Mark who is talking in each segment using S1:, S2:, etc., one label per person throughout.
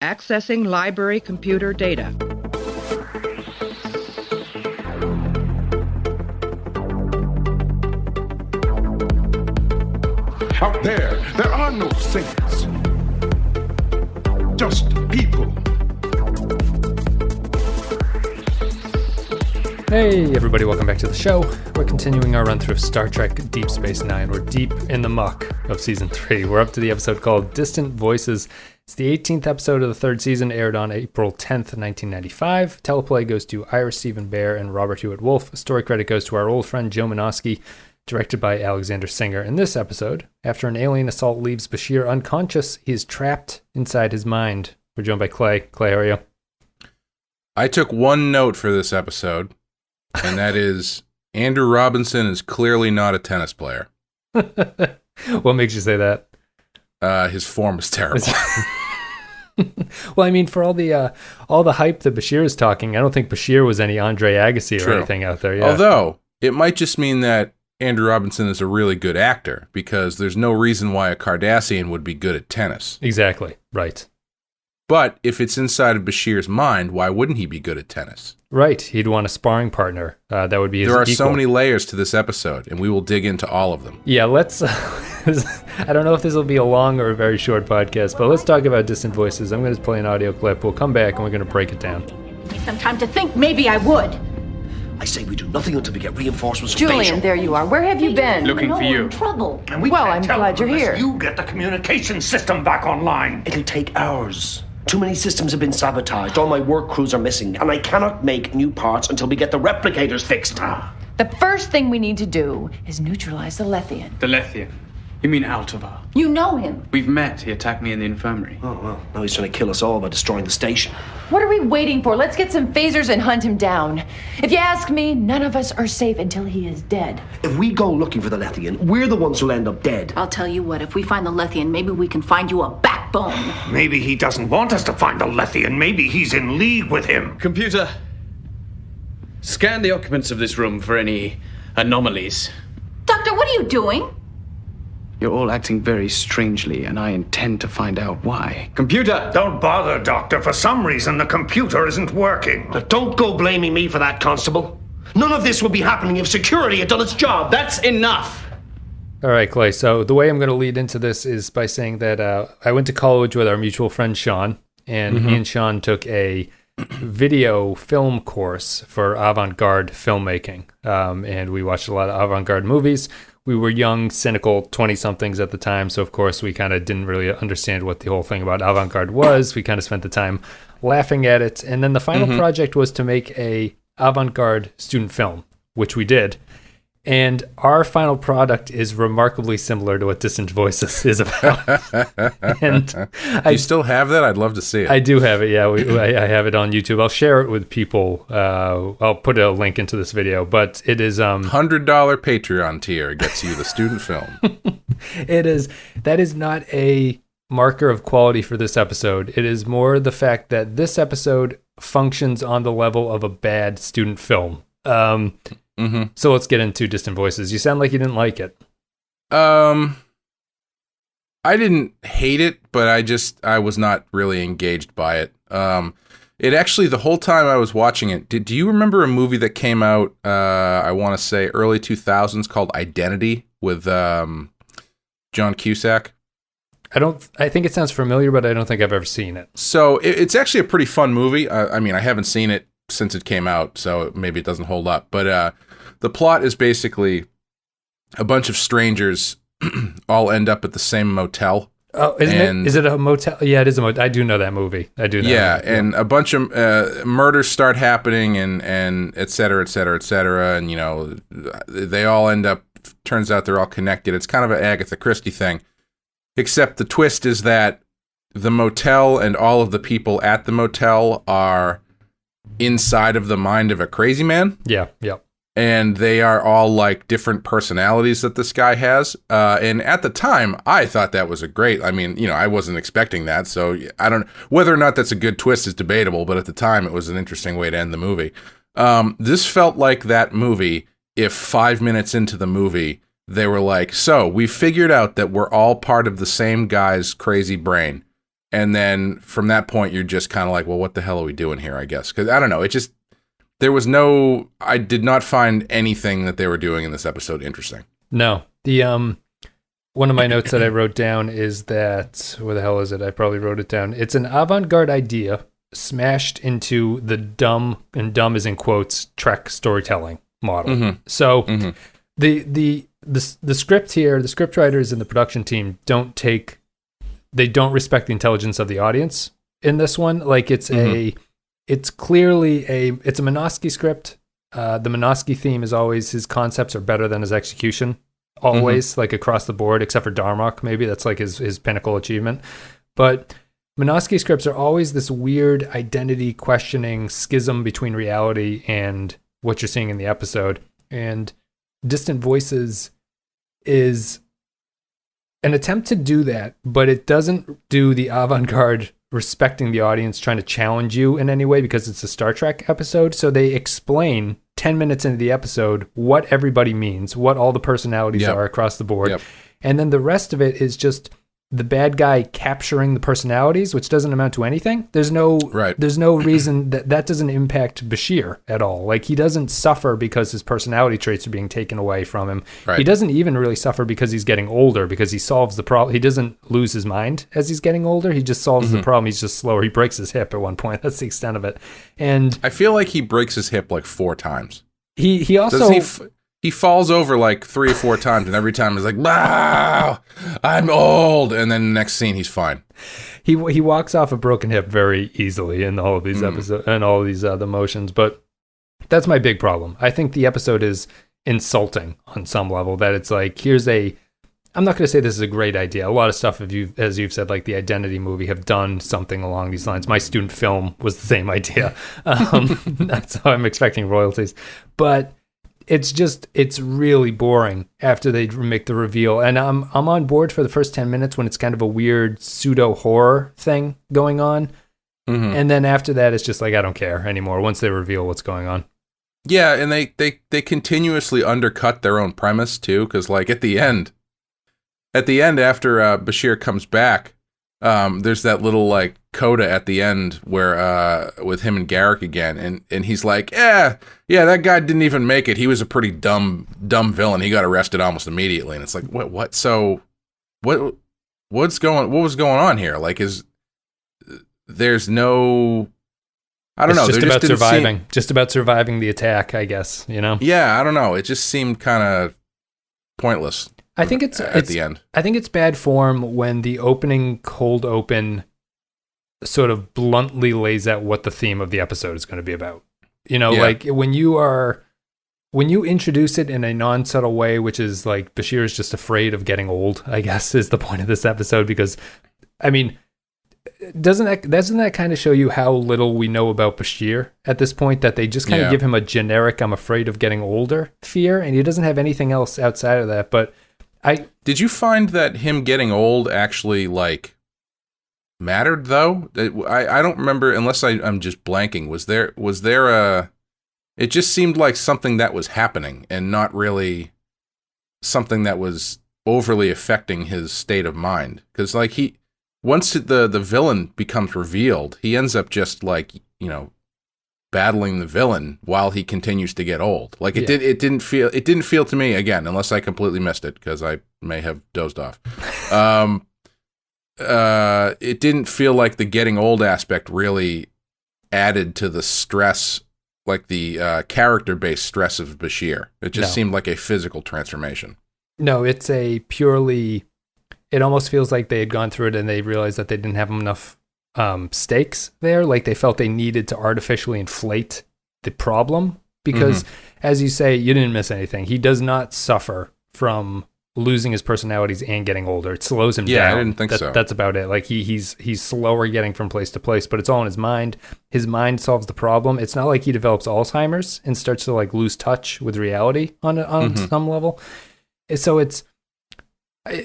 S1: Accessing library computer data.
S2: Out there are no saints. Just people.
S3: Hey everybody, welcome back to the show. We're continuing our run through of Star Trek Deep Space Nine. We're deep in the muck of Season 3. We're up to the episode called Distant Voices. It's the 18th episode of the third season, aired on April 10th, 1995. Teleplay goes to Ira Stephen Bear and Robert Hewitt Wolf. Story credit goes to our old friend Joe Minosky, directed by Alexander Singer. In this episode, after an alien assault leaves Bashir unconscious, he is trapped inside his mind. We're joined by Clay. Clay, how are you?
S4: I took one note for this episode, and that is Andrew Robinson is clearly not a tennis player.
S3: What makes you say that?
S4: His form is terrible.
S3: Well, I mean, for all the hype that Bashir is talking, I don't think Bashir was any Andre Agassi or anything out there. Yeah.
S4: Although, it might just mean that Andrew Robinson is a really good actor, because there's no reason why a Cardassian would be good at tennis.
S3: Exactly. Right.
S4: But if it's inside of Bashir's mind, why wouldn't he be good at tennis?
S3: Right. He'd want a sparring partner. That would be his
S4: There are
S3: equal.
S4: so many layers to this episode, and we will dig into all of them.
S3: Yeah, let's... I don't know if this will be a long or a very short podcast, but let's talk about Distant Voices. I'm going to play an audio clip. We'll come back, and we're going to break it down.
S5: Give me some time to think. Maybe I would.
S6: I say we do nothing until we get reinforcements from
S7: Julian,
S6: Bashir.
S7: there you are. Where have you been?
S5: Looking for you.
S7: Trouble.
S8: And we
S7: well,
S8: can't
S7: I'm
S8: tell
S7: glad
S8: them
S7: you're
S8: unless
S7: here.
S8: You get the communication system back online.
S6: It'll take hours. Too many systems have been sabotaged. All my work crews are missing, and I cannot make new parts until we get the replicators fixed.
S7: The first thing we need to do is neutralize the Lethian.
S9: The Lethian? You mean Altovar?
S5: You know him.
S9: We've met. He attacked me in the infirmary.
S6: Oh, well, now he's trying to kill us all by destroying the station.
S7: What are we waiting for? Let's get some phasers and hunt him down. If you ask me, none of us are safe until he is dead.
S6: If we go looking for the Lethian, we're the ones who'll end up dead.
S5: I'll tell you what, if we find the Lethian, maybe we can find you a backbone.
S8: Maybe he doesn't want us to find the Lethian. Maybe he's in league with him.
S9: Computer, scan the occupants of this room for any anomalies.
S5: Doctor, what are you doing?
S9: You're all acting very strangely, and I intend to find out why. Computer!
S8: Don't bother, Doctor. For some reason, the computer isn't working.
S6: Now, don't go blaming me for that, Constable. None of this would be happening if security had done its job.
S9: That's enough!
S3: All right, Clay. So the way I'm going to lead into this is by saying that I went to college with our mutual friend Sean, and me and Sean took a video film course for avant-garde filmmaking, and we watched a lot of avant-garde movies. We were young, cynical 20-somethings at the time, so of course we kind of didn't really understand what the whole thing about avant-garde was. We kind of spent the time laughing at it, and then the final project was to make a avant-garde student film, which we did. And our final product is remarkably similar to what Distant Voices is about. And
S4: Do you still have that? I'd love to see it.
S3: I do have it, yeah. I have it on YouTube. I'll share it with people. I'll put a link into this video, but it is...
S4: $100 Patreon tier gets you the student film.
S3: That is not a marker of quality for this episode. It is more the fact that this episode functions on the level of a bad student film. So let's get into Distant Voices. You sound like you didn't like it.
S4: I didn't hate it, but I was not really engaged by it. It actually, the whole time I was watching it, do you remember a movie that came out, I want to say early 2000s called Identity with John Cusack?
S3: I think it sounds familiar, but I don't think I've ever seen it.
S4: So it's actually a pretty fun movie. I mean, I haven't seen it since it came out, so maybe it doesn't hold up. But the plot is basically a bunch of strangers all end up at the same motel.
S3: Oh, is it a motel? Yeah, it is a motel. I do know that movie.
S4: Yeah, and a bunch of murders start happening, and et cetera, et cetera, et cetera. And, you know, they all end up, turns out they're all connected. It's kind of an Agatha Christie thing. Except the twist is that the motel and all of the people at the motel are inside of the mind of a crazy man.
S3: Yeah.
S4: And they are all like different personalities that this guy has. And at the time, I thought that was I mean, you know, I wasn't expecting that. So whether or not that's a good twist is debatable, but at the time it was an interesting way to end the movie. This felt like that movie if 5 minutes into the movie, they were like, so we figured out that we're all part of the same guy's crazy brain. And then from that point, you're just kind of like, well, what the hell are we doing here, I guess? Because I don't know. I did not find anything that they were doing in this episode interesting.
S3: No. The one of my notes that I wrote down is that, where the hell is it? I probably wrote it down. It's an avant-garde idea smashed into the dumb, and dumb is in quotes, Trek storytelling model. Mm-hmm. So the script here, the script writers and the production team don't respect the intelligence of the audience in this one. Like it's clearly it's a Minosky script. The Minosky theme is always his concepts are better than his execution. Always, like across the board, except for Darmok, maybe that's like his pinnacle achievement. But Minosky scripts are always this weird identity questioning schism between reality and what you're seeing in the episode. And Distant Voices is an attempt to do that, but it doesn't do the avant-garde respecting the audience, trying to challenge you in any way because it's a Star Trek episode. So they explain 10 minutes into the episode what everybody means, what all the personalities are across the board. Yep. And then the rest of it is just the bad guy capturing the personalities, which doesn't amount to anything. There's no reason that doesn't impact Bashir at all. Like he doesn't suffer because his personality traits are being taken away from him. Right. He doesn't even really suffer because he's getting older, because he solves the problem. He doesn't lose his mind as he's getting older. He just solves the problem. He's just slower. He breaks his hip at one point. That's the extent of it. And
S4: I feel like he breaks his hip like 4 times.
S3: He also...
S4: He falls over like 3 or 4 times, and every time he's like, "Wow, I'm old." And then the next scene, he's fine.
S3: He walks off a broken hip very easily in all of these episodes and all of these other motions. But that's my big problem. I think the episode is insulting on some level. That it's like, I'm not going to say this is a great idea. A lot of stuff, as you've said, like the Identity movie, have done something along these lines. My student film was the same idea. That's how I'm expecting royalties, but. It's really boring after they make the reveal. And I'm on board for the first 10 minutes when it's kind of a weird pseudo horror thing going on. Mm-hmm. And then after that, it's just like, I don't care anymore once they reveal what's going on.
S4: Yeah. And they continuously undercut their own premise too. Cause like at the end after Bashir comes back, there's that little like coda at the end where with him and Garrick again, and he's like, yeah, that guy didn't even make it. He was a pretty dumb villain. He got arrested almost immediately. And it's like, what? So what was going on here? Like, there's no, I don't know.
S3: Just about surviving. Just about surviving the attack, I guess. You know?
S4: Yeah, I don't know. It just seemed kind of pointless.
S3: I think it's at the end. I think it's bad form when the opening cold open sort of bluntly lays out what the theme of the episode is going to be about. You know, like when you introduce it in a non-subtle way, which is like Bashir is just afraid of getting old, I guess is the point of this episode. Because, I mean, doesn't that kind of show you how little we know about Bashir at this point, that they just kind of give him a generic "I'm afraid of getting older" fear, and he doesn't have anything else outside of that. But
S4: did you find that him getting old actually like mattered though? I don't remember, unless I'm just blanking. Was there a? It just seemed like something that was happening and not really something that was overly affecting his state of mind. Because like once the villain becomes revealed, he ends up just like, you know, battling the villain while he continues to get old. Like it didn't feel to me, again, unless I completely missed it because I may have dozed off. It didn't feel like the getting old aspect really added to the stress, like the character-based stress of Bashir. It just seemed like a physical transformation. No,
S3: it's a purely... It almost feels like they had gone through it and they realized that they didn't have enough stakes there. Like they felt they needed to artificially inflate the problem because, as you say, you didn't miss anything. He does not suffer from losing his personalities and getting older. It slows him down.
S4: Yeah, I didn't think so.
S3: That's about it. Like he's slower getting from place to place, but it's all in his mind. His mind solves the problem. It's not like he develops Alzheimer's and starts to like lose touch with reality on some level. So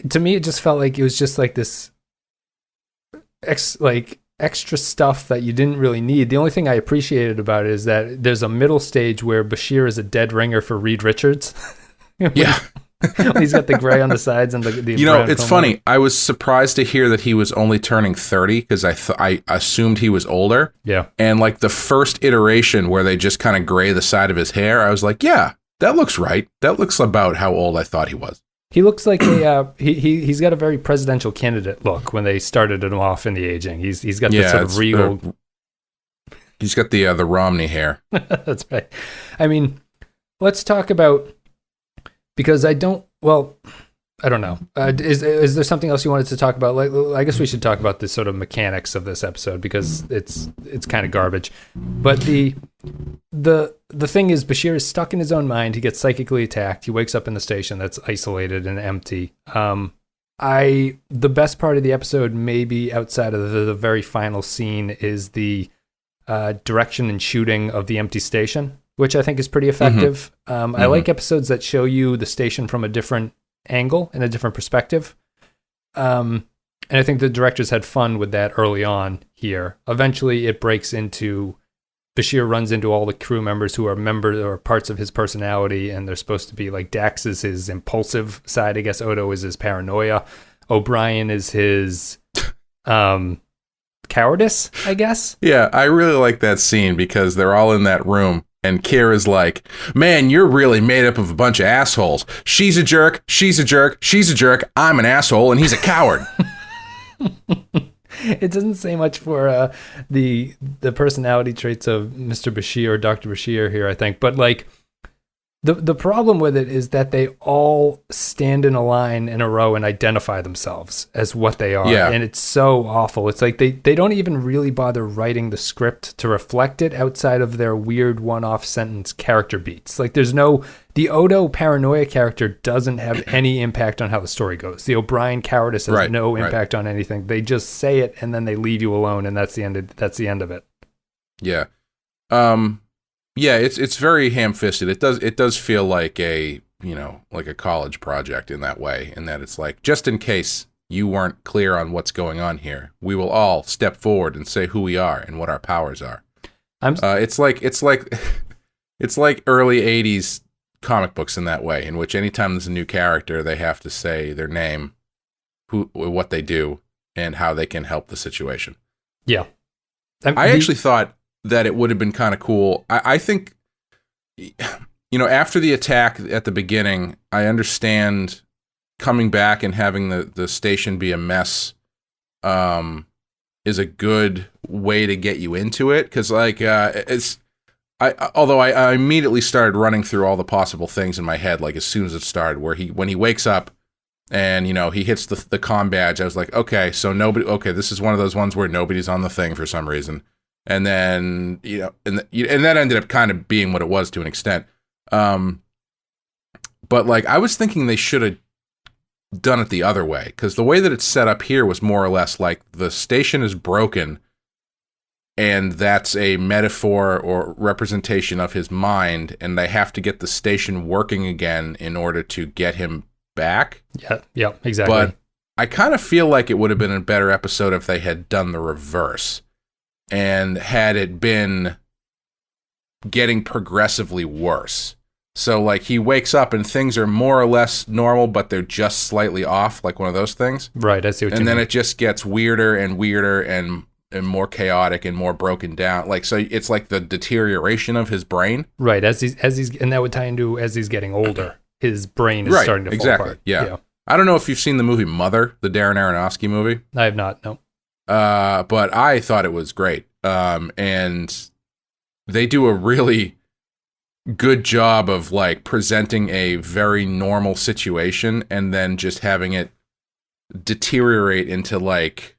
S3: to me, it just felt like it was just like this extra stuff that you didn't really need. The only thing I appreciated about it is that there's a middle stage where Bashir is a dead ringer for Reed Richards.
S4: Yeah.
S3: He's got the gray on the sides and the
S4: You know,
S3: brown
S4: it's
S3: comb
S4: funny.
S3: on.
S4: I was surprised to hear that he was only turning 30 because I assumed he was older.
S3: Yeah.
S4: And like the first iteration where they just kind of gray the side of his hair, I was like, yeah, that looks right. That looks about how old I thought he was.
S3: He looks like he's got a very presidential candidate look when they started him off in the aging. He's got this sort of regal.
S4: He's got the Romney hair.
S3: That's right. I mean, let's talk about, because I don't know. Is there something else you wanted to talk about? Like, I guess we should talk about the sort of mechanics of this episode because it's kind of garbage. But the thing is, Bashir is stuck in his own mind. He gets psychically attacked. He wakes up in the station that's isolated and empty. The best part of the episode, maybe outside of the very final scene, is the direction and shooting of the empty station, which I think is pretty effective. I like episodes that show you the station from a different angle and a different perspective. And I think the directors had fun with that early on here. Eventually it breaks into Bashir runs into all the crew members who are members or parts of his personality, and they're supposed to be like Dax is his impulsive side. I guess Odo is his paranoia. O'Brien is his cowardice, I guess.
S4: Yeah, I really like that scene because they're all in that room and Kira's like, man, you're really made up of a bunch of assholes. She's a jerk, she's a jerk, she's a jerk, I'm an asshole, and he's a coward.
S3: It doesn't say much for the personality traits of Mr. Bashir or Dr. Bashir here, I think. But like the problem with it is that they all stand in a line in a row and identify themselves as what they are.
S4: Yeah.
S3: And it's so awful. It's like they don't even really bother writing the script to reflect it outside of their weird one-off sentence character beats. Like the Odo paranoia character doesn't have any impact on how the story goes. The O'Brien cowardice has no impact on anything. They just say it and then they leave you alone, and that's the end of it.
S4: Yeah. Yeah, it's very ham-fisted. It does feel like a college project in that way, in that it's like, just in case you weren't clear on what's going on here, we will all step forward and say who we are and what our powers are. It's like early 80s comic books in that way, in which anytime there's a new character, they have to say their name, what they do, and how they can help the situation.
S3: Yeah.
S4: I actually thought that it would have been kind of cool. I think, after the attack at the beginning, I understand coming back and having the station be a mess is a good way to get you into it. Because although I immediately started running through all the possible things in my head, like as soon as it started, when he wakes up and he hits the comm badge, I was like, okay, so this is one of those ones where nobody's on the thing for some reason. And then, and that ended up kind of being what it was to an extent. But like, I was thinking they should have done it the other way, because the way that it's set up here was more or less like the station is broken, and that's a metaphor or representation of his mind, and they have to get the station working again in order to get him back.
S3: Yeah, exactly.
S4: But I kind of feel like it would have been a better episode if they had done the reverse. And had it been getting progressively worse. So, like, he wakes up and things are more or less normal, but they're just slightly off, like one of those things.
S3: Right, I see what you mean.
S4: And then it just gets weirder and weirder and more chaotic and more broken down. Like, so it's like the deterioration of his brain.
S3: Right, as he's and that would tie into as he's getting older, his brain is starting to fall apart.
S4: Yeah. I don't know if you've seen the movie Mother, the Darren Aronofsky movie.
S3: I have not, no.
S4: But I thought it was great. And they do a really good job of like presenting a very normal situation and then just having it deteriorate into like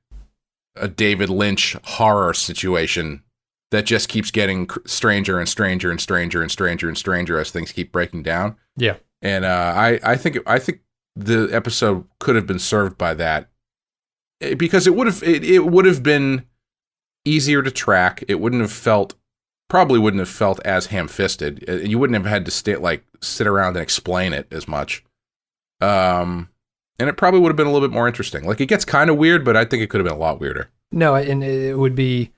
S4: a David Lynch horror situation that just keeps getting stranger and stranger and stranger and stranger and stranger as things keep breaking down.
S3: Yeah.
S4: And I think the episode could have been served by that, because it would have been easier to track. It probably wouldn't have felt as ham-fisted. You wouldn't have had to sit around and explain it as much. And it probably would have been a little bit more interesting. Like, it gets kind of weird, but I think it could have been a lot weirder.
S3: No, and it would be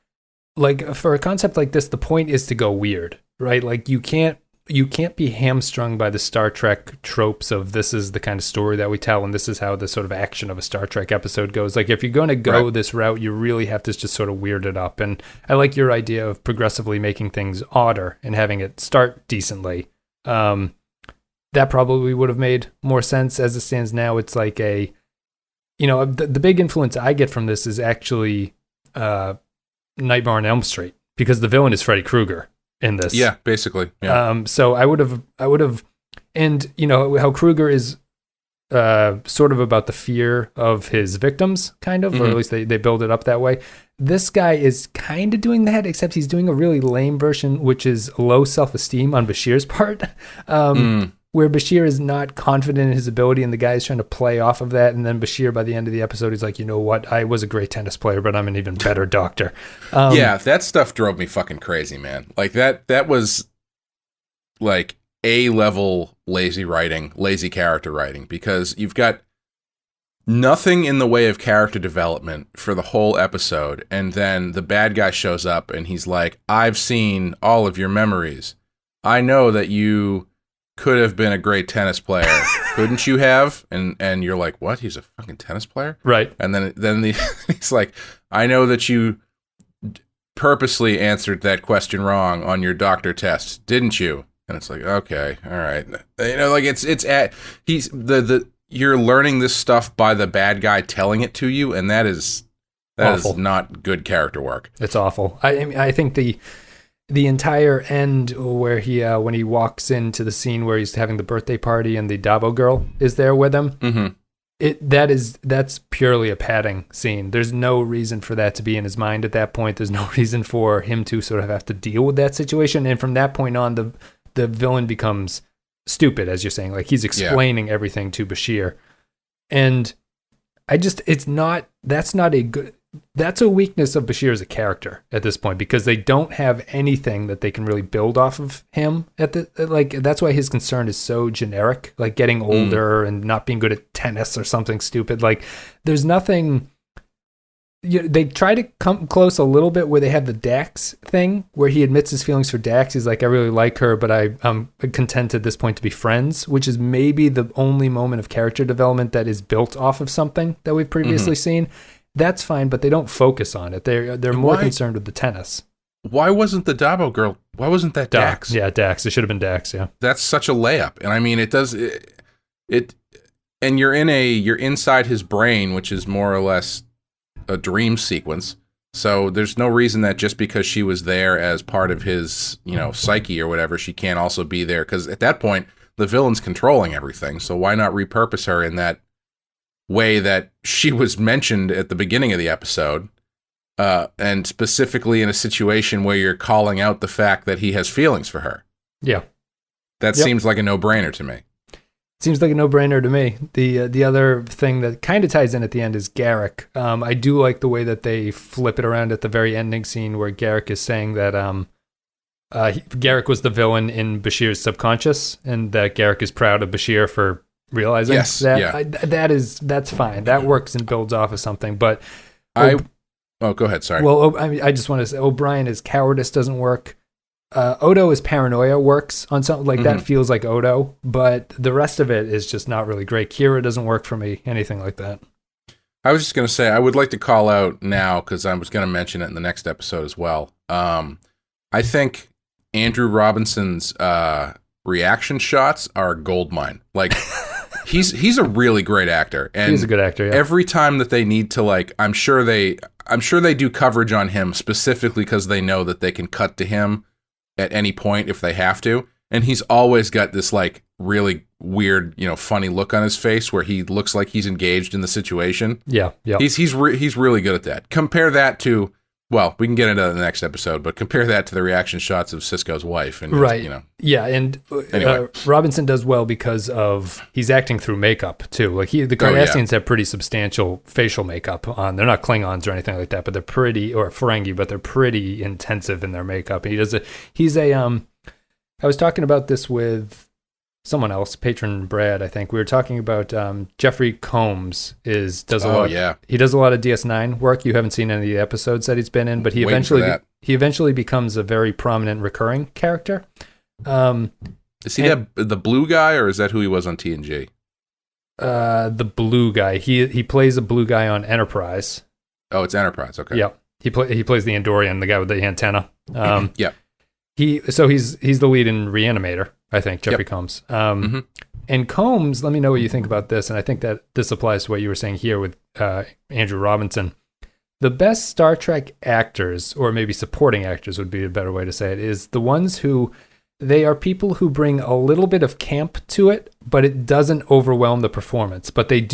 S3: like, for a concept like this, the point is to go weird, right? Like, you can't you can't be hamstrung by the Star Trek tropes of this is the kind of story that we tell and this is how the sort of action of a Star Trek episode goes. Like if you're going to go this route, you really have to just sort of weird it up. And I like your idea of progressively making things odder and having it start decently. That probably would have made more sense. As it stands now, it's like the big influence I get from this is actually Nightmare on Elm Street, because the villain is Freddy Krueger in this.
S4: Yeah, basically. Yeah.
S3: So I would have, and how Krueger is sort of about the fear of his victims, kind of, or at least they build it up that way. This guy is kind of doing that, except he's doing a really lame version, which is low self-esteem on Bashir's part, where Bashir is not confident in his ability, and the guy is trying to play off of that. And then Bashir, by the end of the episode, he's like, you know what? I was a great tennis player, but I'm an even better doctor.
S4: Yeah, that stuff drove me fucking crazy, man. Like that was like A-level lazy writing, lazy character writing, because you've got nothing in the way of character development for the whole episode. And then the bad guy shows up and he's like, I've seen all of your memories. I know that you could have been a great tennis player. Couldn't you have? And you're like, what? He's a fucking tennis player?
S3: Right.
S4: And then he's like, I know that you purposely answered that question wrong on your doctor test, didn't you? And it's like, okay, all right. Like you're learning this stuff by the bad guy telling it to you, and that is not good character work.
S3: It's awful. I think the entire end where he when he walks into the scene where he's having the birthday party and the Dabo girl is there with him, that's purely a padding scene. There's no reason for that to be in his mind at that point. There's no reason for him to sort of have to deal with that situation. And from that point on, the villain becomes stupid, as you're saying. Like he's explaining everything to Bashir, and that's a weakness of Bashir as a character at this point, because they don't have anything that they can really build off of him that's why his concern is so generic, like getting older and not being good at tennis or something stupid. Like there's nothing. They try to come close a little bit where they have the Dax thing where he admits his feelings for Dax. He's like, I really like her, but I'm content at this point to be friends, which is maybe the only moment of character development that is built off of something that we've previously seen. That's fine, but they don't focus on it. They're more concerned with the tennis.
S4: Why wasn't the Dabo girl? Why wasn't that Dax?
S3: Yeah, Dax. It should have been Dax. Yeah,
S4: that's such a layup. And I mean, it does it. And you're inside his brain, which is more or less a dream sequence. So there's no reason that just because she was there as part of his, psyche or whatever, she can't also be there. Because at that point, the villain's controlling everything. So why not repurpose her in that way that she was mentioned at the beginning of the episode, and specifically in a situation where you're calling out the fact that he has feelings for her?
S3: Yeah.
S4: That seems like a no-brainer to me.
S3: Seems like a no-brainer to me. The other thing that kind of ties in at the end is Garrick. I do like the way that they flip it around at the very ending scene where Garrick is saying that Garrick was the villain in Bashir's subconscious, and that Garrick is proud of Bashir for realizing that. That's fine. That works and builds off of something. But
S4: go ahead. Sorry.
S3: Well, I just want to say O'Brien as cowardice doesn't work. Odo as paranoia works on something like that. Feels like Odo, but the rest of it is just not really great. Kira doesn't work for me. Anything like that.
S4: I was just going to say, I would like to call out now, because I was going to mention it in the next episode as well. I think Andrew Robinson's reaction shots are a goldmine. Like he's a really great actor, and
S3: he's a good actor. Yeah.
S4: Every time that they need to, I'm sure they do coverage on him specifically because they know that they can cut to him at any point if they have to, and he's always got this really weird, funny look on his face where he looks like he's engaged in the situation.
S3: Yeah.
S4: He's really good at that. Compare that to, well, we can get into the next episode, but compare that to the reaction shots of Sisko's wife, and
S3: yeah, and anyway. Robinson does well because of he's acting through makeup too. Like the Cardassians have pretty substantial facial makeup on. They're not Klingons or anything like that, but they're pretty, or Ferengi, but they're pretty intensive in their makeup. And I was talking about this with someone else, patron Brad, I think. We were talking about Jeffrey Combs does a lot. Yeah. He does a lot of DS9 work. You haven't seen any of the episodes that he's been in, but he eventually becomes a very prominent recurring character.
S4: Is he the blue guy, or is that who he was on TNG?
S3: The blue guy. He plays a blue guy on Enterprise.
S4: Oh, it's Enterprise. Okay.
S3: Yeah. He plays the Andorian, the guy with the antenna.
S4: Yeah.
S3: He's the lead in Reanimator, I think, Jeffrey Combs. And Combs, let me know what you think about this, and I think that this applies to what you were saying here with Andrew Robinson. The best Star Trek actors, or maybe supporting actors would be a better way to say it, is the ones who they are people who bring a little bit of camp to it, but it doesn't overwhelm the performance. But they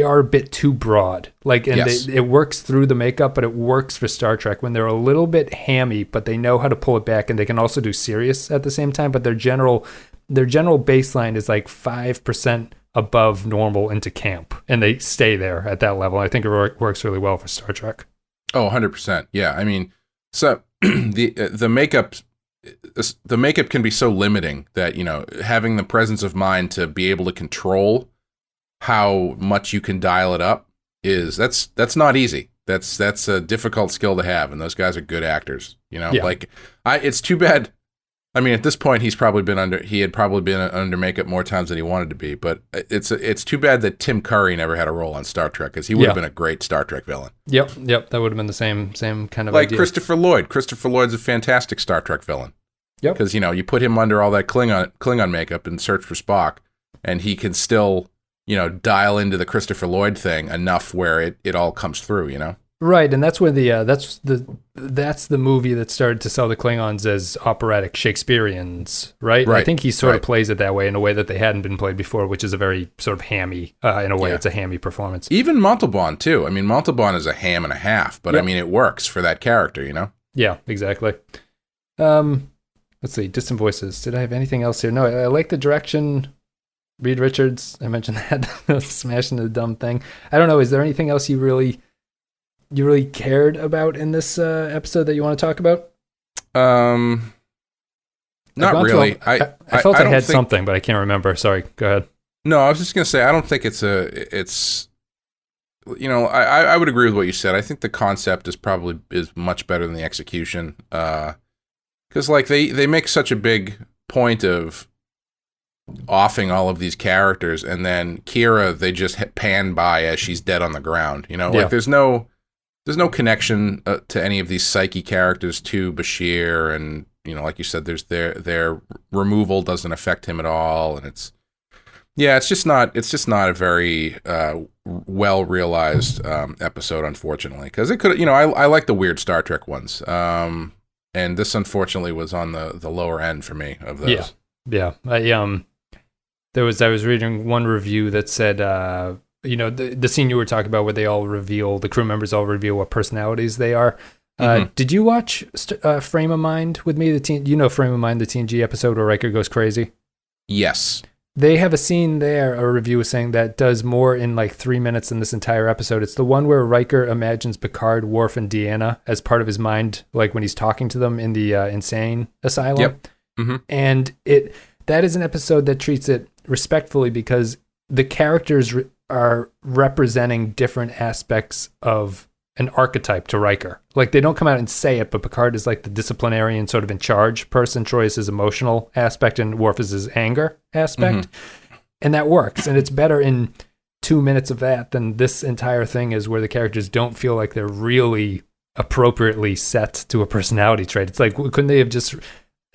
S3: are a bit too broad. It works through the makeup, but it works for Star Trek when they're a little bit hammy, but they know how to pull it back, and they can also do serious at the same time. But their general baseline is like 5% above normal into camp, and they stay there at that level. I think it works really well for Star Trek.
S4: Oh, 100%. Yeah. I mean, so the makeup can be so limiting that, having the presence of mind to be able to control how much you can dial it up that's not easy. That's a difficult skill to have, and those guys are good actors. It's too bad. I mean, at this point, he had probably been under makeup more times than he wanted to be. But it's too bad that Tim Curry never had a role on Star Trek, because he would have been a great Star Trek villain.
S3: Yep, that would have been the same kind of
S4: like
S3: idea.
S4: Christopher Lloyd. Christopher Lloyd's a fantastic Star Trek villain.
S3: Yep,
S4: because you put him under all that Klingon makeup and Search for Spock, and he can still dial into the Christopher Lloyd thing enough where it all comes through.
S3: Right, and that's where that's the movie that started to sell the Klingons as operatic Shakespeareans, right? I think he sort of plays it that way in a way that they hadn't been played before, which is a very sort of hammy, in a way it's a hammy performance.
S4: Even Montalban, too. I mean, Montalban is a ham and a half, but I mean, it works for that character,
S3: Yeah, exactly. Let's see, Distant Voices. Did I have anything else here? No, I like the direction. Reed Richards, I mentioned that, smashing the dumb thing. I don't know, is there anything else you really cared about in this episode that you want to talk about?
S4: Not really.
S3: I felt I had something, but I can't remember. Sorry, go ahead.
S4: No, I was just going to say, I don't think it's I would agree with what you said. I think the concept is much better than the execution. Because they make such a big point of offing all of these characters, and then Kira, they just pan by as she's dead on the ground. There's no connection to any of these psyche characters to Bashir, and like you said, there's their removal doesn't affect him at all, and it's just not a very well realized episode, unfortunately, because it could I like the weird Star Trek ones, and this unfortunately was on the lower end for me of those.
S3: Yeah. I was reading one review that said, the scene you were talking about where the crew members all reveal what personalities they are. Did you watch Frame of Mind with me? Frame of Mind, the TNG episode where Riker goes crazy?
S4: Yes.
S3: They have a scene there, a review was saying, that does more in like 3 minutes than this entire episode. It's the one where Riker imagines Picard, Worf, and Deanna as part of his mind, like when he's talking to them in the insane asylum.
S4: Yep. Mm-hmm.
S3: And that is an episode that treats it respectfully, because the characters are representing different aspects of an archetype to Riker. Like, they don't come out and say it, but Picard is like the disciplinarian, sort of in charge person. Troy is his emotional aspect, and Worf is his anger aspect. Mm-hmm. And that works. And it's better in 2 minutes of that than this entire thing is, where the characters don't feel like they're really appropriately set to a personality trait. It's like, couldn't they have just...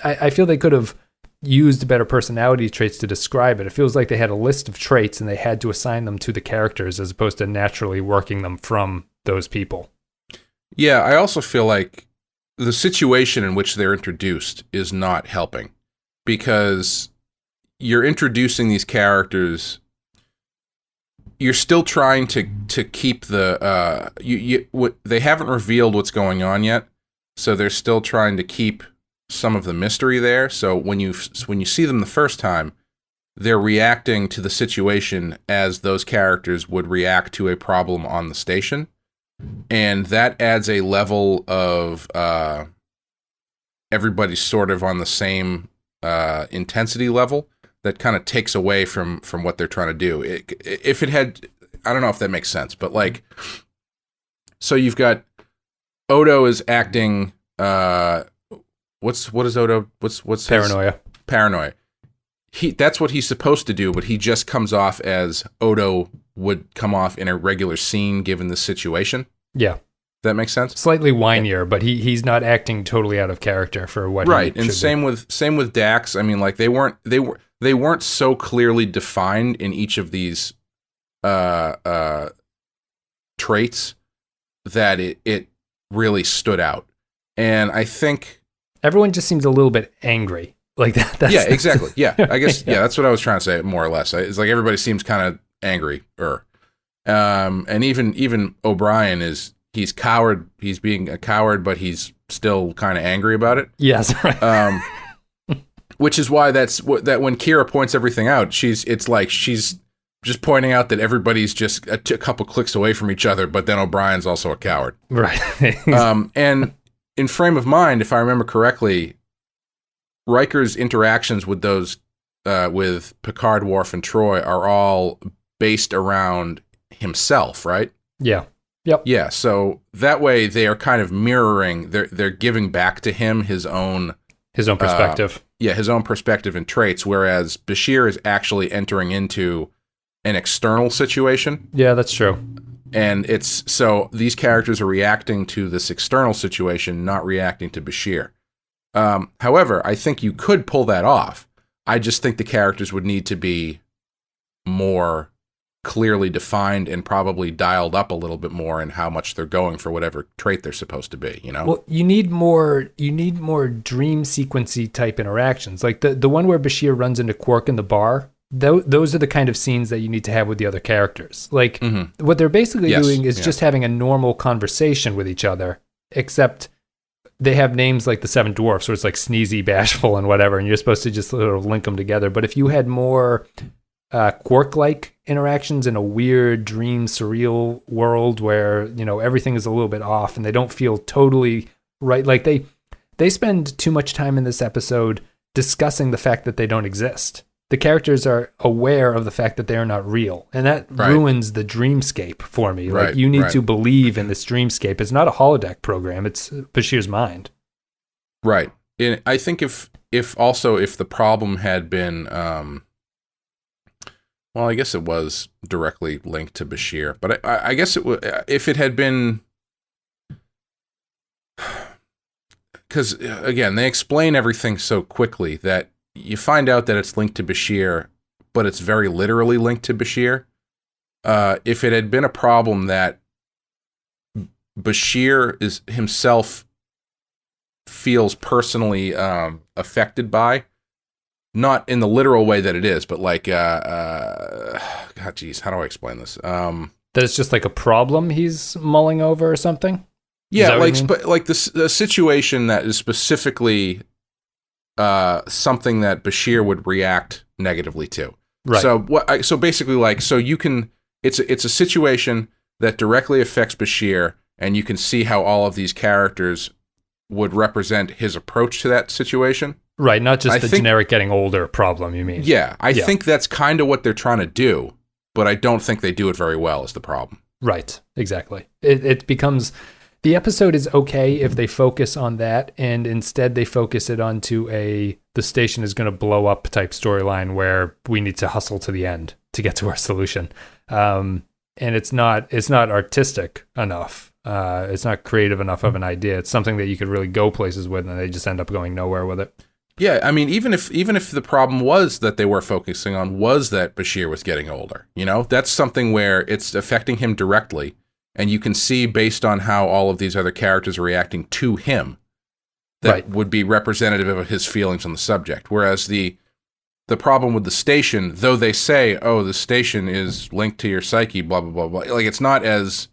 S3: I feel they could have used better personality traits to describe it. It feels like they had a list of traits and they had to assign them to the characters as opposed to naturally working them from those people.
S4: Yeah, I also feel like the situation in which they're introduced is not helping, because you're introducing these characters, you're still trying to keep the they haven't revealed what's going on yet, so they're still trying to keep some of the mystery there. So when you see them the first time, they're reacting to the situation as those characters would react to a problem on the station, and that adds a level of everybody's sort of on the same intensity level that kind of takes away from what they're trying to do. If it had, I don't know if that makes sense, but like, so you've got Odo is acting what is Odo? What's
S3: Paranoia.
S4: Paranoia. That's what he's supposed to do, but he just comes off as Odo would come off in a regular scene given the situation.
S3: Yeah.
S4: That makes sense.
S3: Slightly whinier, but he's not acting totally out of character for what
S4: right.
S3: He
S4: And same with Dax. I mean, like they weren't so clearly defined in each of these traits that it really stood out. And I think
S3: everyone just seems a little bit angry. Like that.
S4: Yeah, exactly. Yeah, I guess. Yeah, that's what I was trying to say. More or less, it's like everybody seems kind of angry. And even O'Brien he's coward. He's being a coward, but he's still kind of angry about it.
S3: Yes. Right.
S4: Which is why that when Kira points everything out, she's just pointing out that everybody's just a couple clicks away from each other, but then O'Brien's also a coward.
S3: Right.
S4: And in Frame of Mind, if I remember correctly, Riker's interactions with those with Picard, Worf, and Troy are all based around himself, right?
S3: Yeah. Yep.
S4: Yeah. So that way they are kind of mirroring. They're giving back to him his own
S3: perspective.
S4: His own perspective and traits, whereas Bashir is actually entering into an external situation.
S3: Yeah, that's true.
S4: And so these characters are reacting to this external situation, not reacting to Bashir. However, I think you could pull that off. I just think the characters would need to be more clearly defined and probably dialed up a little bit more in how much they're going for whatever trait they're supposed to be, you know?
S3: Well, you need more dream sequency type interactions. Like the one where Bashir runs into Quark in the bar. Those are the kind of scenes that you need to have with the other characters. Like what they're basically doing is just having a normal conversation with each other, except they have names like the Seven Dwarfs, where it's like sneezy, bashful, and whatever, and you're supposed to just sort of link them together. But if you had more Quark-like interactions in a weird, dream, surreal world where, you know, everything is a little bit off and they don't feel totally right, like they spend too much time in this episode discussing the fact that they don't exist. The characters are aware of the fact that they are not real, and that ruins the dreamscape for me. Like you need to believe in this dreamscape. It's not a holodeck program; it's Bashir's mind.
S4: Right. And I think if the problem had been, well, I guess it was directly linked to Bashir, but I guess if it had been, because again, they explain everything so quickly that you find out that it's linked to Bashir, but it's very literally linked to Bashir. If it had been a problem that Bashir is himself feels personally affected by, not in the literal way that it is, but like, God, geez, how do I explain this?
S3: That it's just like a problem he's mulling over or something?
S4: Yeah, like the situation that is specifically something that Bashir would react negatively to. Right. So basically, like, so you can, it's a situation that directly affects Bashir, and you can see how all of these characters would represent his approach to that situation.
S3: Right, not just the generic getting older problem, you mean?
S4: Yeah, I think that's kind of what they're trying to do, but I don't think they do it very well is the problem.
S3: Right, exactly. It becomes, the episode is okay if they focus on that, and instead they focus it onto the station is going to blow up type storyline where we need to hustle to the end to get to our solution. And it's not artistic enough. It's not creative enough of an idea. It's something that you could really go places with, and they just end up going nowhere with it.
S4: Yeah, I mean, even if the problem was that they were focusing on was that Bashir was getting older, you know, that's something where it's affecting him directly, and you can see based on how all of these other characters are reacting to him, that would be representative of his feelings on the subject. Whereas the problem with the station, though they say, oh, the station is linked to your psyche, blah blah blah blah, like it's not as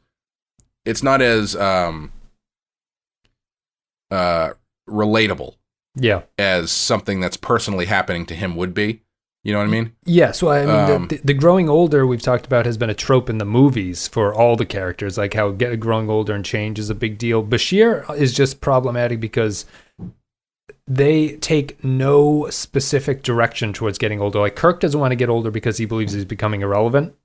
S4: relatable.
S3: Yeah,
S4: as something that's personally happening to him would be. You know what I mean?
S3: Yeah, so I mean, the growing older we've talked about has been a trope in the movies for all the characters, like how growing older and change is a big deal. Bashir is just problematic because they take no specific direction towards getting older. Like Kirk doesn't want to get older because he believes he's becoming irrelevant.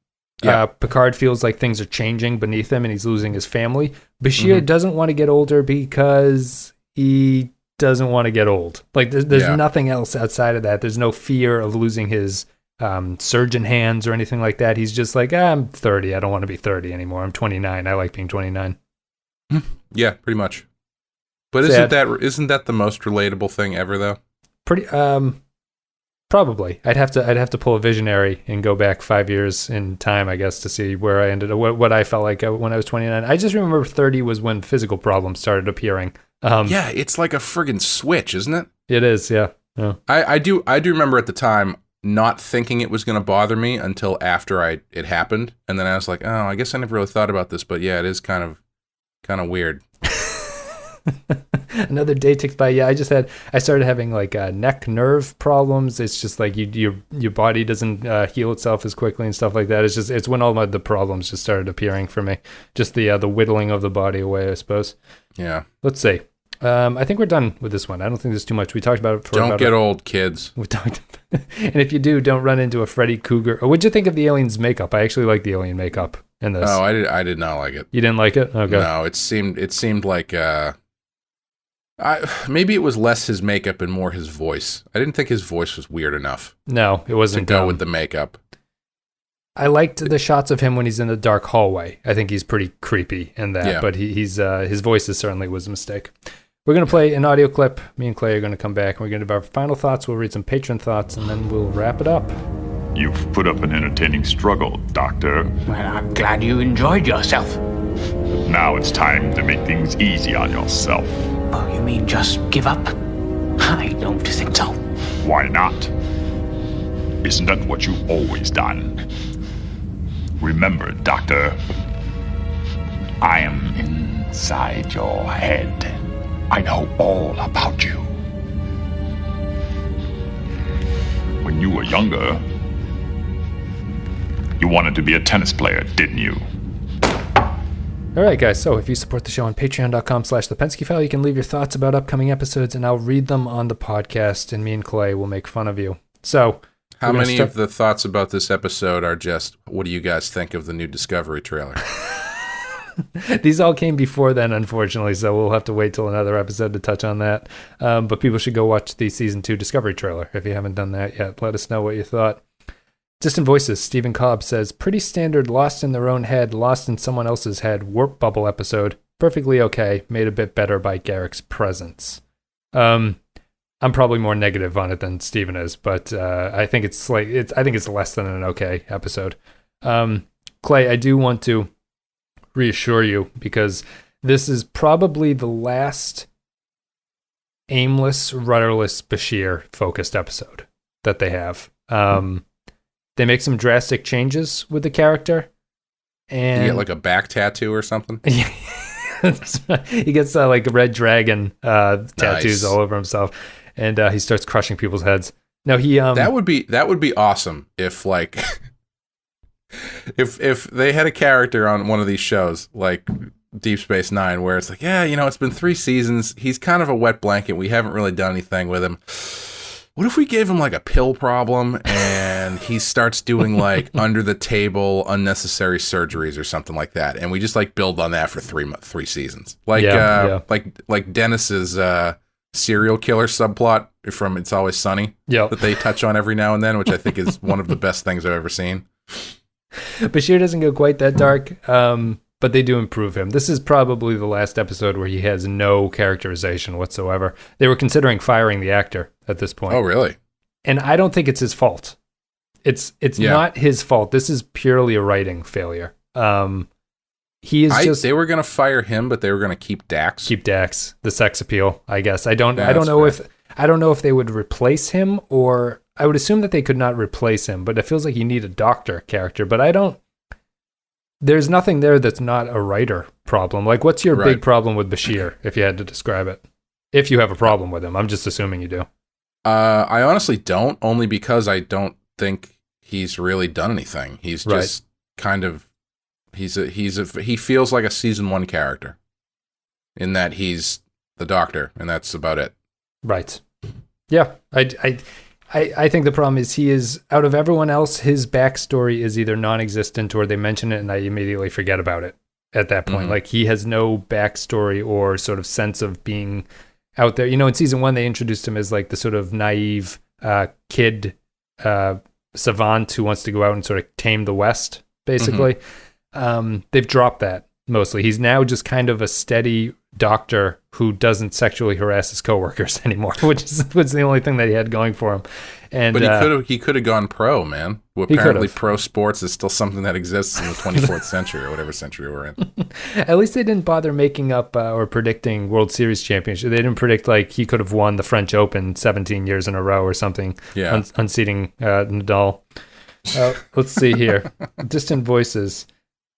S3: Yeah. Picard feels like things are changing beneath him and he's losing his family. Bashir doesn't want to get older because he doesn't want to get old. Like there's nothing else outside of that. There's no fear of losing his surgeon hands or anything like that. He's just like, I'm 30. I don't want to be 30 anymore. I'm 29. I like being 29.
S4: Yeah, pretty much. But isn't that the most relatable thing ever though?
S3: Pretty probably. I'd have to pull a visionary and go back 5 years in time, I guess, to see where I ended up, what I felt like when I was 29. I just remember 30 was when physical problems started appearing.
S4: Yeah, it's like a friggin' switch, isn't it?
S3: It is, yeah.
S4: I do remember at the time not thinking it was going to bother me until after it happened, and then I was like, oh, I guess I never really thought about this, but yeah, it is kind of weird.
S3: Another day ticks by. Yeah, I started having like neck nerve problems. It's just like your body doesn't heal itself as quickly and stuff like that. It's when all the problems just started appearing for me. Just the whittling of the body away, I suppose.
S4: Yeah.
S3: Let's see. I think we're done with this one. I don't think there's too much. We talked about it for
S4: Don't get old, kids.
S3: We talked, and if you do, don't run into a Freddy Krueger. What'd you think of the alien's makeup? I actually like the alien makeup in this.
S4: Oh, I did not like it.
S3: You didn't like it? Okay.
S4: No, it seemed like maybe it was less his makeup and more his voice. I didn't think his voice was weird enough.
S3: No, it wasn't
S4: to go with the makeup.
S3: I liked the shots of him when he's in the dark hallway. I think he's pretty creepy in that, but he's his voice certainly was a mistake. We're going to play an audio clip. Me and Clay are going to come back, and we're going to give our final thoughts. We'll read some patron thoughts, and then we'll wrap it up.
S10: You've put up an entertaining struggle, Doctor.
S11: Well, I'm glad you enjoyed yourself.
S10: Now it's time to make things easy on yourself.
S11: Oh, you mean just give up? I don't think so.
S10: Why not? Isn't that what you've always done? Remember, Doctor, I am inside your head. I know all about you. When you were younger, you wanted to be a tennis player, didn't you?
S3: All right, guys. So if you support the show on patreon.com/the Pensky File, you can leave your thoughts about upcoming episodes, and I'll read them on the podcast, and me and Clay will make fun of you. So
S4: how many of the thoughts about this episode are just, what do you guys think of the new Discovery trailer?
S3: These all came before then, unfortunately, so we'll have to wait till another episode to touch on that. But people should go watch the Season 2 Discovery trailer if you haven't done that yet. Let us know what you thought. Distant Voices, Stephen Cobb says, pretty standard lost in their own head, lost in someone else's head, warp bubble episode. Perfectly okay, made a bit better by Garrick's presence. I'm probably more negative on it than Stephen is, but I think it's less than an okay episode. Clay, I do want to reassure you, because this is probably the last aimless, rudderless Bashir focused episode that they have. They make some drastic changes with the character, and
S4: you get like a back tattoo or something.
S3: He gets like red dragon tattoos all over himself, and he starts crushing people's heads. No, he
S4: that would be awesome if like if they had a character on one of these shows like Deep Space Nine where it's like, yeah, it's been 3 seasons. He's kind of a wet blanket. We haven't really done anything with him. What if we gave him like a pill problem and he starts doing like under the table unnecessary surgeries or something like that, and we just like build on that for 3 seasons, like like Dennis's serial killer subplot from It's Always Sunny that they touch on every now and then, which I think is one of the best things I've ever seen.
S3: Bashir doesn't go quite that dark, but they do improve him. This is probably the last episode where he has no characterization whatsoever. They were considering firing the actor at this point.
S4: Oh, really?
S3: And I don't think it's his fault. It's not his fault. This is purely a writing failure. They
S4: were going to fire him, but they were going to keep Dax.
S3: Keep Dax, the sex appeal, I guess. I don't know if they would replace him, or I would assume that they could not replace him, but it feels like you need a doctor character, but there's nothing there that's not a writer problem. Like, what's your big problem with Bashir, if you had to describe it? If you have a problem with him. I'm just assuming you do.
S4: I honestly don't, only because I don't think he's really done anything. He's just kind of, he feels like a season 1 character in that he's the doctor, and that's about it.
S3: Right. Yeah. I think the problem is he is, out of everyone else, his backstory is either non-existent or they mention it and I immediately forget about it at that point. Mm-hmm. Like, he has no backstory or sort of sense of being out there. In season 1, they introduced him as like the sort of naive kid savant who wants to go out and sort of tame the West, basically. They've dropped that mostly. He's now just kind of a steady doctor who doesn't sexually harass his coworkers anymore, which was the only thing that he had going for him.
S4: But he could have gone pro, man. Well, apparently pro sports is still something that exists in the 24th century or whatever century we're in.
S3: At least they didn't bother making up or predicting World Series championship. They didn't predict like he could have won the French Open 17 years in a row or something, unseating Nadal. Let's see here. Distant voices.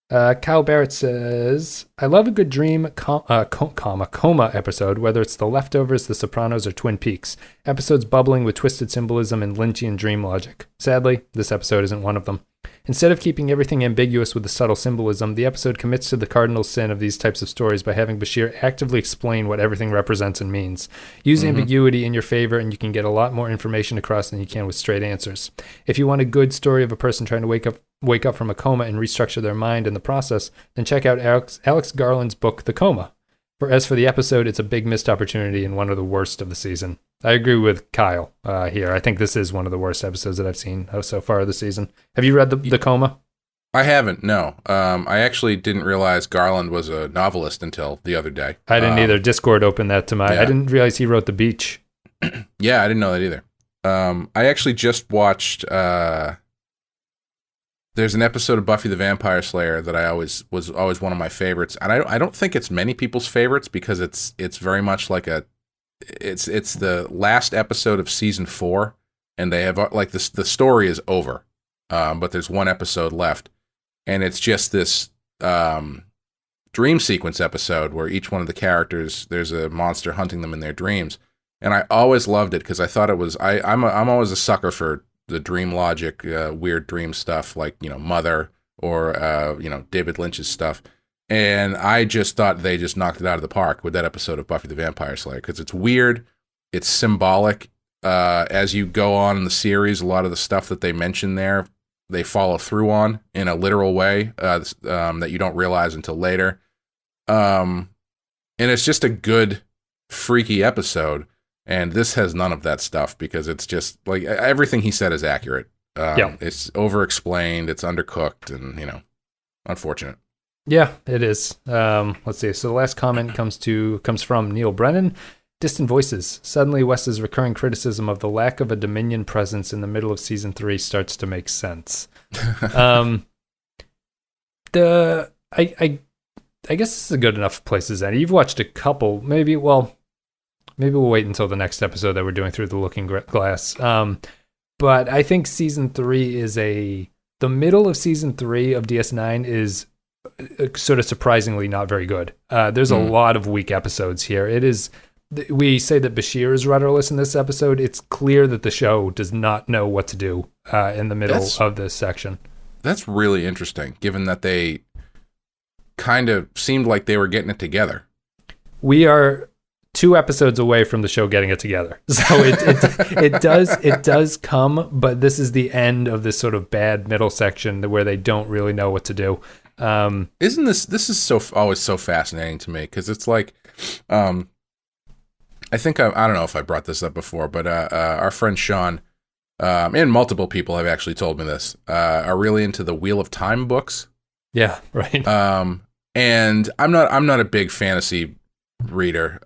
S3: Kyle Barrett says, I love a good dream, coma episode, whether it's The Leftovers, The Sopranos, or Twin Peaks. Episodes bubbling with twisted symbolism and Lynchian dream logic. Sadly, this episode isn't one of them. Instead of keeping everything ambiguous with the subtle symbolism, the episode commits to the cardinal sin of these types of stories by having Bashir actively explain what everything represents and means. Use ambiguity in your favor, and you can get a lot more information across than you can with straight answers. If you want a good story of a person trying to wake up from a coma and restructure their mind in the process, then check out Alex Garland's book, The Coma. As for the episode, it's a big missed opportunity and one of the worst of the season. I agree with Kyle here. I think this is one of the worst episodes that I've seen so far this season. Have you read The Coma?
S4: I haven't, no. I actually didn't realize Garland was a novelist until the other day.
S3: I didn't either. Discord opened that to my... Yeah. I didn't realize he wrote The Beach.
S4: Yeah, I didn't know that either. I actually just watched... There's an episode of Buffy the Vampire Slayer that was always one of my favorites, and I don't think it's many people's favorites because it's very much like it's the last episode of season 4, and they have like the story is over, but there's one episode left, and it's just this dream sequence episode where each one of the characters, there's a monster hunting them in their dreams, and I always loved it because I thought it was I'm always a sucker for the dream logic, weird dream stuff like, Mother or, David Lynch's stuff. And I just thought they just knocked it out of the park with that episode of Buffy the Vampire Slayer because it's weird, it's symbolic. As you go on in the series, a lot of the stuff that they mention there, they follow through on in a literal way that you don't realize until later. And it's just a good, freaky episode. And this has none of that stuff because it's just like everything he said is accurate. It's over-explained, it's undercooked, and, unfortunate.
S3: Yeah, it is. Let's see. So the last comment comes from Neil Brennan. Distant voices. Suddenly, Wes's recurring criticism of the lack of a Dominion presence in the middle of season 3 starts to make sense. I guess this is a good enough place as any. You've watched a couple, maybe we'll wait until the next episode that we're doing Through the Looking Glass. But I think season 3 is the middle of season 3 of DS9 is sort of surprisingly not very good. There's a lot of weak episodes here. It is, we say that Bashir is rudderless in this episode. It's clear that the show does not know what to do in the middle of this section. That's
S4: really interesting, given that they kind of seemed like they were getting it together.
S3: We are 2 episodes away from the show getting it together. So it does come, but this is the end of this sort of bad middle section where they don't really know what to do.
S4: Isn't this is always so fascinating to me because it's like, I think I don't know if I brought this up before, but our friend Sean, and multiple people have actually told me this, are really into the Wheel of Time books.
S3: Yeah, right.
S4: And I'm not a big fantasy reader,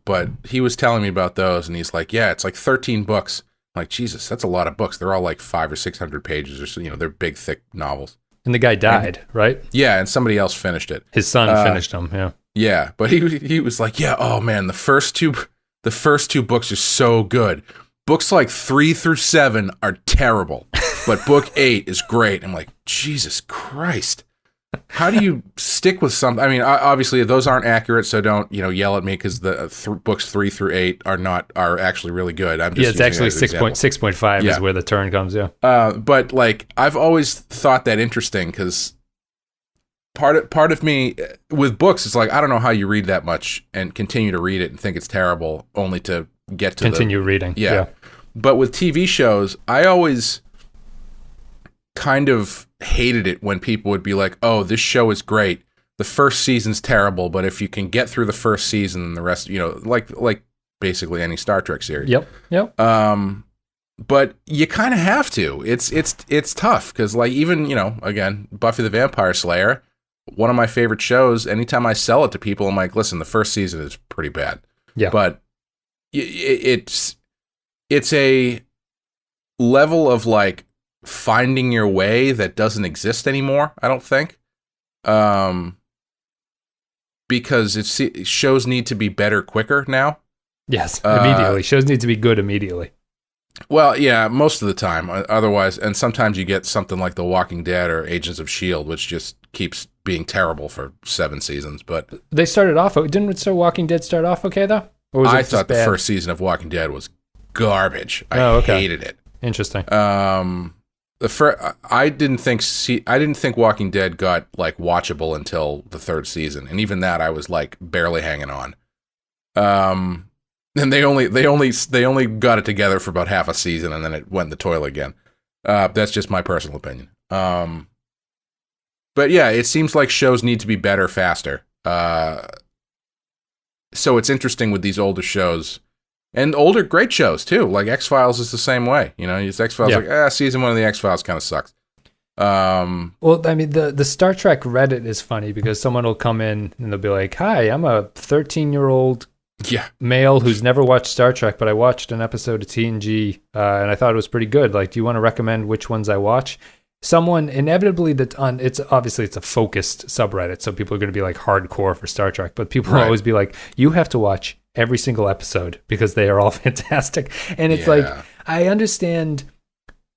S4: but he was telling me about those, and he's like, yeah, it's like 13 books. I'm like, Jesus, that's a lot of books. They're all like 500 or 600 pages, or so, they're big, thick novels.
S3: And the guy died, right?
S4: Yeah, and somebody else finished it.
S3: His son finished them. Yeah.
S4: Yeah, but he was like, yeah, oh man, the first two books are so good. Books like 3 through 7 are terrible, but book 8 is great. I'm like, Jesus Christ. How do you stick with something? I mean, obviously those aren't accurate, so don't yell at me because the books 3 through 8 are actually really good. I'm just
S3: it's actually 6.5 is where the turn comes. Yeah.
S4: But like I've always thought that interesting because part of me with books is like I don't know how you read that much and continue to read it and think it's terrible only to get to
S3: continue reading.
S4: Yeah. But with TV shows, I always kind of hated it when people would be like, oh, this show is great. The first season's terrible, but if you can get through the first season and the rest, like basically any Star Trek series.
S3: Yep.
S4: But you kind of have to. It's tough because, like, even, you know, again, Buffy the Vampire Slayer, one of my favorite shows. Anytime I sell it to people, I'm like, listen, the first season is pretty bad.
S3: Yeah.
S4: But it's a level of, like, finding your way that doesn't exist anymore, I don't think. Because shows need to be better quicker now.
S3: Yes, immediately. Shows need to be good immediately.
S4: Well, yeah, most of the time. Otherwise, and sometimes you get something like The Walking Dead or Agents of S.H.I.E.L.D., which just keeps being terrible for 7 seasons. But
S3: they started off, didn't Walking Dead start off okay, though? Or was
S4: I
S3: it
S4: thought the
S3: bad?
S4: first season of Walking Dead was garbage. I hated it.
S3: Interesting.
S4: I didn't think Walking Dead got, like, watchable until the 3rd season, and even that I was, like, barely hanging on. And they only got it together for about half a season, and then it went in the toilet again. That's just my personal opinion. But yeah, it seems like shows need to be better faster. So it's interesting with these older shows, and older great shows too. Like X-Files is the same way. You know, it's X-Files like season 1 of the X-Files kind of sucks.
S3: Well, I mean, the Star Trek Reddit is funny because someone will come in and they'll be like, "Hi, I'm a 13-year-old." Male who's never watched Star Trek, but I watched an episode of TNG and I thought it was pretty good. Like, do you want to recommend which ones I watch? Someone inevitably it's a focused subreddit, so people are going to be like hardcore for Star Trek, but people will always be like, you have to watch every single episode because they are all fantastic. And it's like, I understand,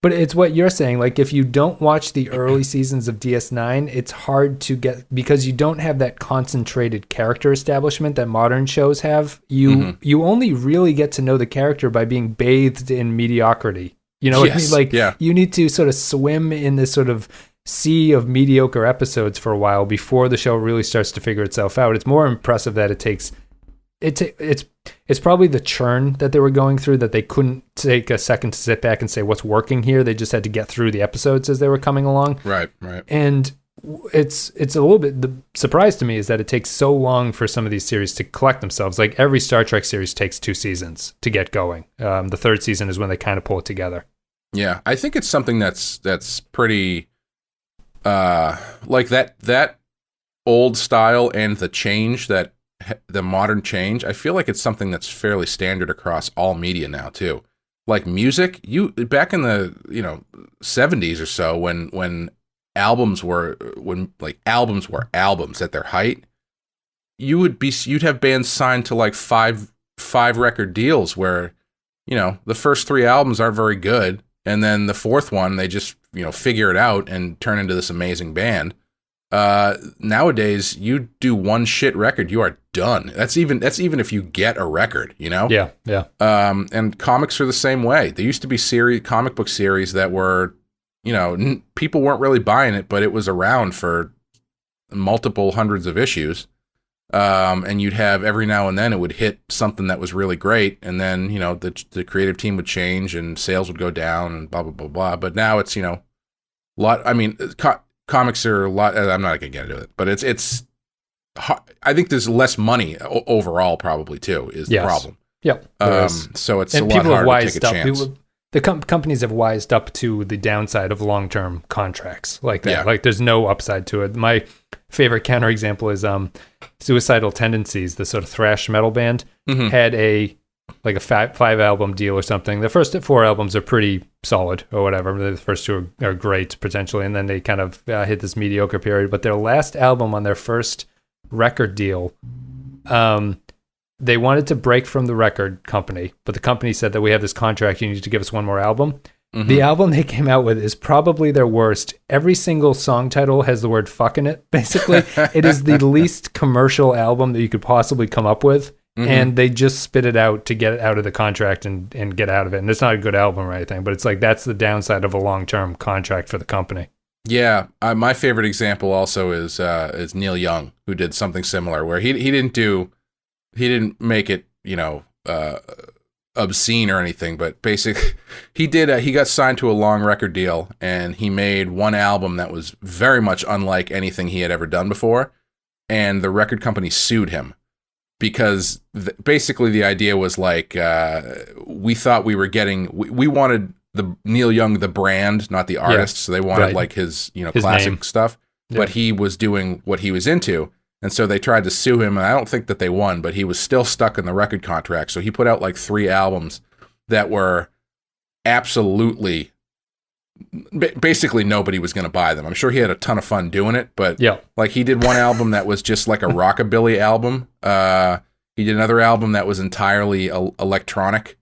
S3: but it's what you're saying. Like, if you don't watch the early seasons of DS9, it's hard to get, because you don't have that concentrated character establishment that modern shows have. You only really get to know the character by being bathed in mediocrity. You know what I mean? Like, you need to sort of swim in this sort of sea of mediocre episodes for a while before the show really starts to figure itself out. It's more impressive that it takes... It's probably the churn that they were going through that they couldn't take a second to sit back and say what's working here. They just had to get through the episodes as they were coming along.
S4: Right.
S3: And it's a little bit, the surprise to me is that it takes so long for some of these series to collect themselves. Like every Star Trek series takes 2 seasons to get going. The 3rd season is when they kind of pull it together. Yeah,
S4: I think it's something that's pretty like that old style and the modern change, I feel like it's something that's fairly standard across all media now too. Like music, back in the 70s or so when albums were albums at their height, you'd have bands signed to like five record deals where, you know, the first 3 albums aren't very good, and then the 4th one they just, you know, figure it out and turn into this amazing band. Nowadays, you do one shit record, you are done. That's even if you get a record, you know?
S3: Yeah.
S4: And comics are the same way. There used to be comic book series that were, you know, people weren't really buying it, but it was around for multiple hundreds of issues. And you'd have every now and then it would hit something that was really great, and then, you know, the creative team would change and sales would go down and blah blah blah blah. But now it's, you know, comics are a lot. I'm not going to get into it, but it's. I think there's less money overall, probably too, is the problem.
S3: Yep.
S4: So it's a lot harder to take a chance.
S3: The companies have wised up to the downside of long-term contracts like that.
S4: Yeah.
S3: Like there's no upside to it. My favorite counterexample is Suicidal Tendencies, the sort of thrash metal band, had a 5-album deal or something. The first 4 albums are pretty solid or whatever. The first 2 are great potentially, and then they kind of hit this mediocre period. But their last album on their first record deal, they wanted to break from the record company, but the company said that we have this contract, you need to give us 1 more album. The album they came out with is probably their worst. Every single song title has the word fuck in it, basically. It is the least commercial album that you could possibly come up with. And they just spit it out to get it out of the contract and get out of it. And it's not a good album or anything, but it's like that's the downside of a long-term contract for the company.
S4: Yeah, my favorite example also is Neil Young, who did something similar, where he didn't make it, you know, obscene or anything, but basically he got signed to a long record deal, and he made 1 album that was very much unlike anything he had ever done before, and the record company sued him. because basically the idea was like, we thought we were getting, we wanted the Neil Young, the brand, not the artist. So they wanted like his classic
S3: name.
S4: stuff, but he was doing what he was into. And so they tried to sue him, and I don't think that they won, but he was still stuck in the record contract. So he put out like 3 albums that were absolutely, basically nobody was going to buy them. I'm sure he had a ton of fun doing it, but like he did one album that was just like a rockabilly album. He did another album that was entirely electronic.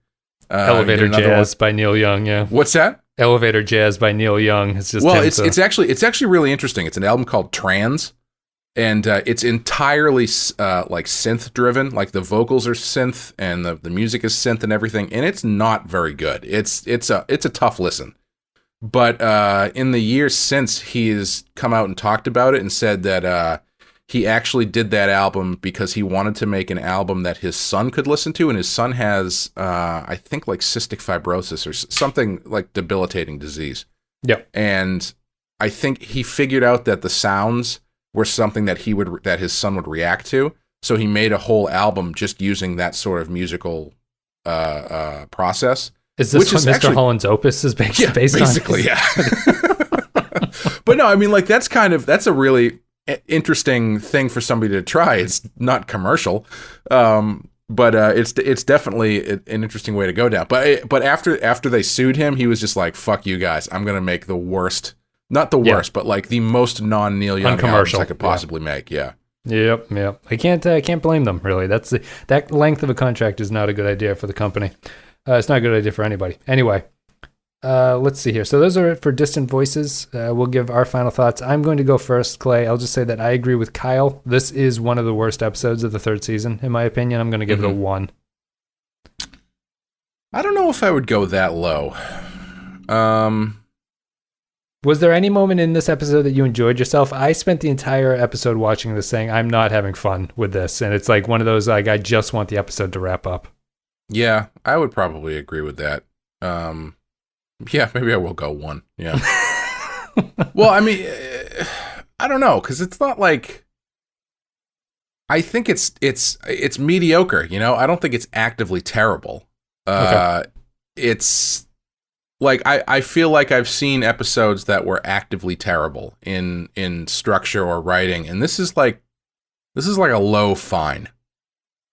S3: Elevator Jazz by Neil Young. Yeah.
S4: What's that?
S3: Elevator Jazz by Neil Young. It's just
S4: it's actually really interesting. It's an album called Trans. And it's entirely like synth driven, like the vocals are synth and the music is synth and everything, and it's not very good. It's a tough listen. But in the years since, he has come out and talked about it and said that he actually did that album because he wanted to make an album that his son could listen to, and his son has I think like cystic fibrosis or something like debilitating disease.
S3: Yep.
S4: And I think he figured out that the sounds were something that that his son would react to. So he made a whole album just using that sort of musical process.
S3: Is this what Mr. Holland's Opus is based on?
S4: Basically, yeah. But no, I mean, like that's a really interesting thing for somebody to try. It's not commercial, but it's definitely an interesting way to go down. But after they sued him, he was just like, "Fuck you guys! I'm gonna make the worst." Not the worst, but like the most non-Neil Young albums I could possibly make. Yeah.
S3: Yep. I can't blame them, really. That length of a contract is not a good idea for the company. It's not a good idea for anybody. Anyway, let's see here. So those are it for Distant Voices. We'll give our final thoughts. I'm going to go first, Clay. I'll just say that I agree with Kyle. This is one of the worst episodes of the 3rd season, in my opinion. I'm going to give it a 1.
S4: I don't know if I would go that low.
S3: Was there any moment in this episode that you enjoyed yourself? I spent the entire episode watching this saying, I'm not having fun with this. And it's like one of those, like, I just want the episode to wrap up.
S4: Yeah, I would probably agree with that. Yeah, maybe I will go 1. Yeah. Well, I mean, I don't know, because it's not like, I think it's mediocre, you know? I don't think it's actively terrible. Okay. It's... Like, I feel like I've seen episodes that were actively terrible in structure or writing, and this is like a low fine.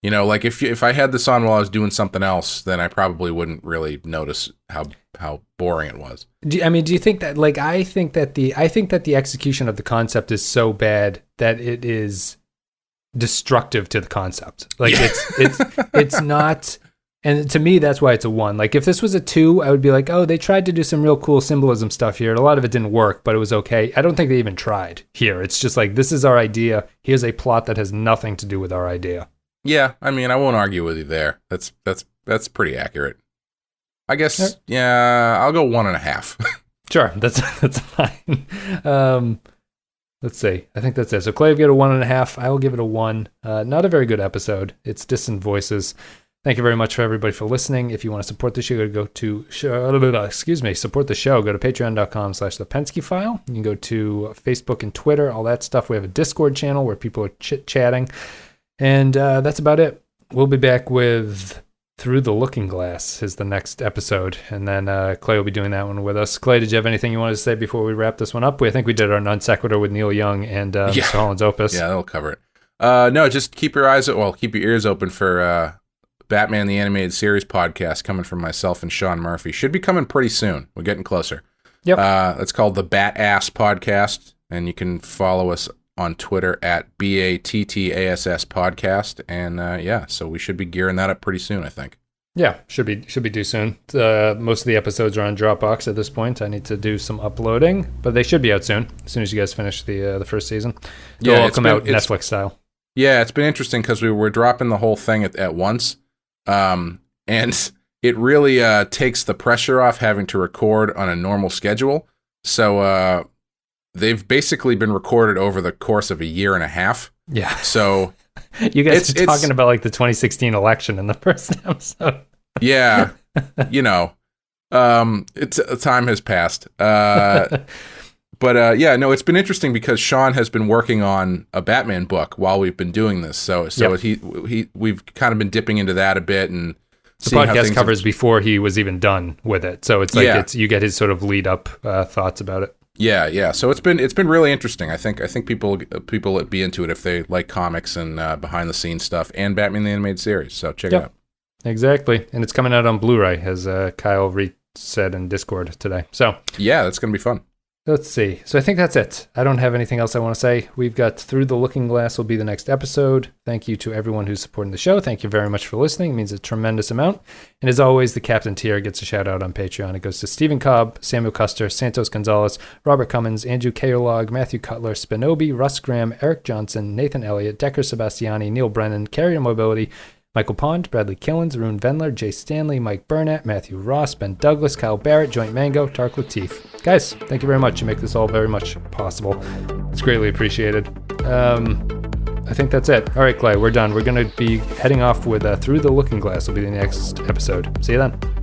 S4: You know, like if I had this on while I was doing something else, then I probably wouldn't really notice how boring it was.
S3: Do you think that, like, I think that the execution of the concept is so bad that it is destructive to the concept. Like, it's not. And to me, that's why it's a 1. Like, if this was a 2, I would be like, oh, they tried to do some real cool symbolism stuff here. And a lot of it didn't work, but it was okay. I don't think they even tried here. It's just like, this is our idea. Here's a plot that has nothing to do with our idea.
S4: Yeah, I mean, I won't argue with you there. That's pretty accurate. I guess, yeah, I'll go 1.5.
S3: Sure, that's fine. Let's see. I think that's it. So Clay will get a 1.5. I will give it a 1. Not a very good episode. It's Distant Voices. Thank you very much for everybody for listening. If you want to support the show, support the show, go to patreon.com/the Pensky File. You can go to Facebook and Twitter, all that stuff. We have a Discord channel where people are chit-chatting. And that's about it. We'll be back with Through the Looking Glass is the next episode. And then Clay will be doing that one with us. Clay, did you have anything you wanted to say before we wrap this one up? I think we did our non sequitur with Neil Young and Mr. Holland's Opus.
S4: Yeah, that'll cover it. No, just keep your ears open for Batman the Animated Series podcast coming from myself and Sean Murphy. Should be coming pretty soon. We're getting closer.
S3: Yep.
S4: It's called the Bat Ass Podcast, and you can follow us on Twitter at BATTASS Podcast. And so we should be gearing that up pretty soon, I think.
S3: Yeah, should be due soon. Most of the episodes are on Dropbox at this point. I need to do some uploading, but they should be out soon, as soon as you guys finish the first season. They'll all come out Netflix style. Yeah,
S4: it's been interesting because we were dropping the whole thing at once. And it really takes the pressure off having to record on a normal schedule. So they've basically been recorded over the course of 1.5 years.
S3: Yeah.
S4: So
S3: you guys are talking about like the 2016 election in the first episode.
S4: Yeah. You know, time has passed. But yeah, no, it's been interesting because Sean has been working on a Batman book while we've been doing this. So we've kind of been dipping into that a bit, and
S3: the podcast covers before he was even done with it. So it's like you get his sort of lead up thoughts about it.
S4: Yeah. So it's been really interesting. I think people would be into it if they like comics and behind the scenes stuff and Batman the Animated Series. So check it out.
S3: Exactly, and it's coming out on Blu-ray, as Kyle said in Discord today. So
S4: yeah, that's gonna be fun.
S3: Let's see. So I think that's it. I don't have anything else I want to say. We've got Through the Looking Glass will be the next episode. Thank you to everyone who's supporting the show. Thank you very much for listening. It means a tremendous amount. And as always, the Captain tier gets a shout out on Patreon. It goes to Stephen Cobb, Samuel Custer, Santos Gonzalez, Robert Cummins, Andrew Kaolog, Matthew Cutler, Spinobi, Russ Graham, Eric Johnson, Nathan Elliott, Decker Sebastiani, Neil Brennan, Carrier Mobility, Michael Pond, Bradley Killens, Arun Vendler, Jay Stanley, Mike Burnett, Matthew Ross, Ben Douglas, Kyle Barrett, Joint Mango, Tark Latif. Guys, thank you very much. You make this all very much possible. It's greatly appreciated. I think that's it. All right, Clay, we're done. We're going to be heading off with Through the Looking Glass will be the next episode. See you then.